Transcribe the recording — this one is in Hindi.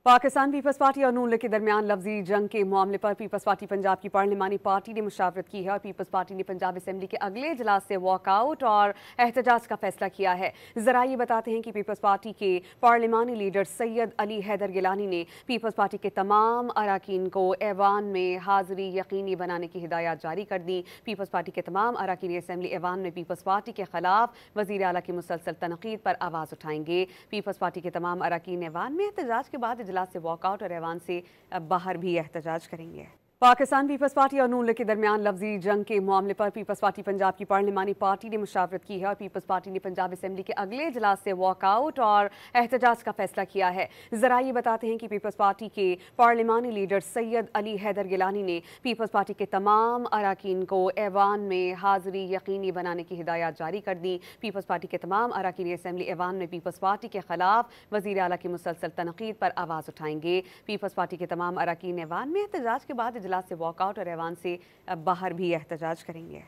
पाकिस्तान पीपल्स पार्टी और नून लीग के दरमियान लफ्जी जंग के मामले पर पीपल्स पार्टी पंजाब की पार्लिमानी पार्टी ने मुशावरत की है और पीपल्स पार्टी ने पंजाब असेंबली के अगले इजलास से वॉकआउट और एहतजाज का फैसला किया है। जरा ये बताते हैं कि पीपल्स पार्टी के पार्लिमानी लीडर सैयद अली हैदर गिलानी ने पीपल्स पार्टी के तमाम अरकान को ऐवान में हाजिरी यकीनी बनाने की हिदायत जारी कर दी। पीपल्स पार्टी के तमाम अरकान असेंबली ऐवान में पीपल्स पार्टी के खिलाफ वज़ीर आला की मुसलसल तनकीद पर आवाज़ उठाएंगे। पीपल्स पार्टी के तमाम अरकान ऐवान में एहतजाज के बाद इजलास से वॉकआउट और ऐवान से बाहर भी एहतजाज करेंगे। पाकिस्तान पीपल्स पार्टी और नून लीग के दरमियान लफ्जी जंग के मामले पर पीपल्स पार्टी पंजाब की पार्लिमानी पार्टी ने मुशावरत की है और पीपल्स पार्टी ने पंजाब असेंबली के अगले इजलास से वॉकआउट और एहतजाज का फैसला किया है। जरा ये बताते हैं कि पीपल्स पार्टी के पार्लिमानी लीडर सैयद अली हैदर गिलानी ने पीपल्स पार्टी के तमाम अरकान को ऐवान में हाजिरी यकीनी बनाने की हिदायत जारी कर दी। पीपल्स पार्टी के तमाम अरकान असेंबली ऐवान में पीपल्स पार्टी के खिलाफ वज़ीर आला की मुसलसल तनकीद पर आवाज़ उठाएंगे। पीपल्स पार्टी के तमाम अरकान ऐवान में एहतजाज के बाद इजलास से वॉकआउट और ऐवान से बाहर भी एहतजाज करेंगे।